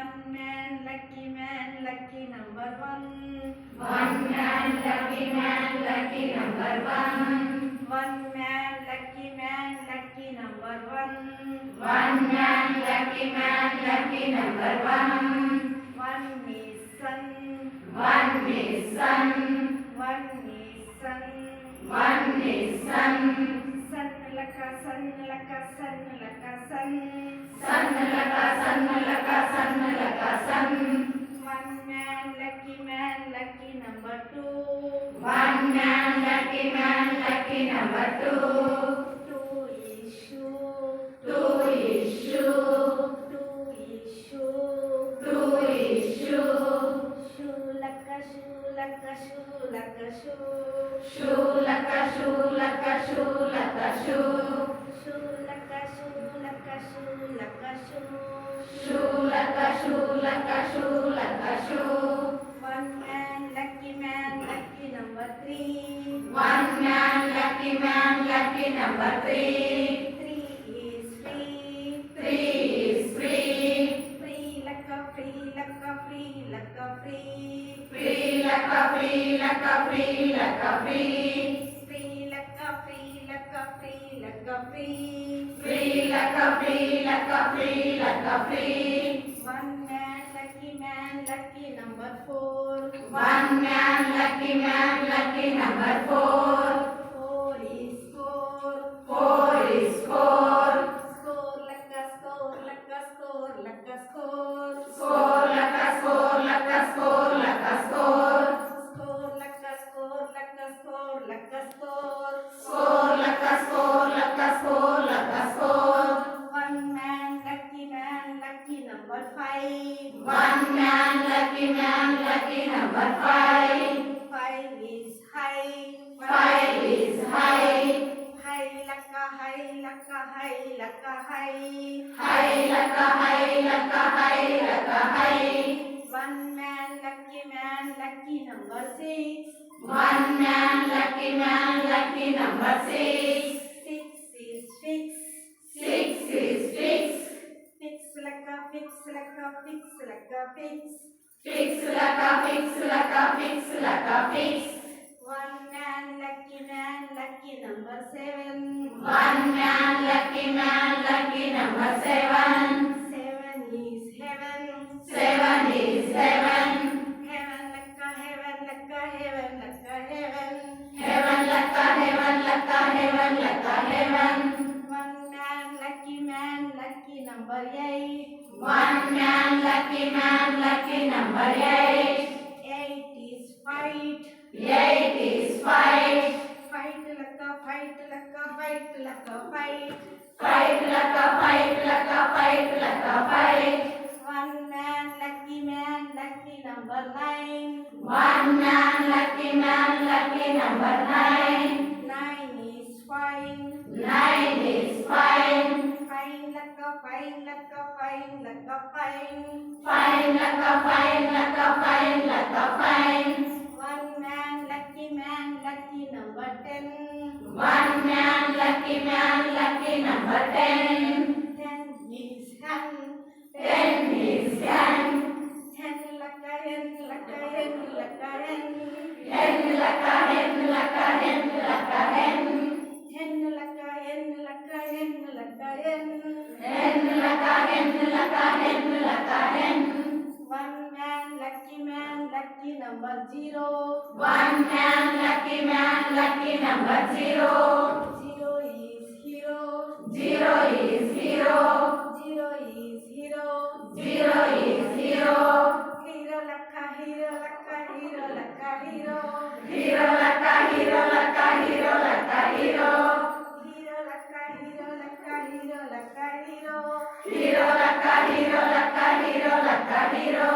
man, lucky number one. One man, lucky number one. One man, lucky number one. One man, lucky number one. One is sun. One is sun. One is sun. One is sun. Sun laka sun laka sun laka sun. Sun laka sun laka sun laka sun. One man, lucky number two. One man, lucky number two. Two is shoe. Two is shoe. Two is shoe. Two is shoe. Shoe laka shoe laka shoe laka shoe. Shoe laka shoe laka shoe laka shoe. Shoe laka shoe laka shoe laka shoe. Shoe laka shoe laka shoe laka shoe. One man, lucky number three. One man, lucky number three. Three is free. Three is free. Free laka free laka free laka free. Free laka free laka free laka free. Free laka free laka free laka free. Free laka free laka free laka free. One man, lucky number four. One man, lucky number four. Four is score. Four is score. Score laka score laka score laka score. Score laka score laka score laka score. Score laka score laka score laka score. Score laka score laka score laka score. One man, lucky number five. One man, lucky number five. Five is high. Five is high. High laka high laka high laka high. High laka high laka high laka high. One man, lucky number six. One man, lucky number six. Six is fix. Six is fix. Fix laka fix laka fix laka fix. Fix laka fix laka fix laka fix. One man, lucky number seven. One man, lucky number seven. Seven is heaven. Seven is heaven. Heaven laka heaven laka heaven laka heaven. Heaven laka heaven laka heaven laka heaven. One man, lucky number eight. One man, lucky number eight. Eight is fight. Eight is fight. Fight laka fight laka fight laka fight. Fight laka fight laka fight laka fight. One man, lucky number nine. One man, lucky number nine. Nine is fine. Nine is fine. Fine laka fine laka fine laka fine. Fine laka fine laka fine laka fine. One man, lucky number 10. One man, lucky number 10. 10 is hen. 10 is hen. Hen laka hen laka hen laka hen. Hen laka hen laka hen laka hen. Hen laka hen laka hen laka hen. Hen laka hen laka hen laka hen. One man, lucky number 0. One man, lucky number 0. 0 is hero. 0 is hero. 0 is hero. 0 is hero. Hero laka hero laka hero laka hero. Hero laka hero laka hero laka hero. Hero laka hero laka hero laka hero. Hero laka hero laka hero laka hero.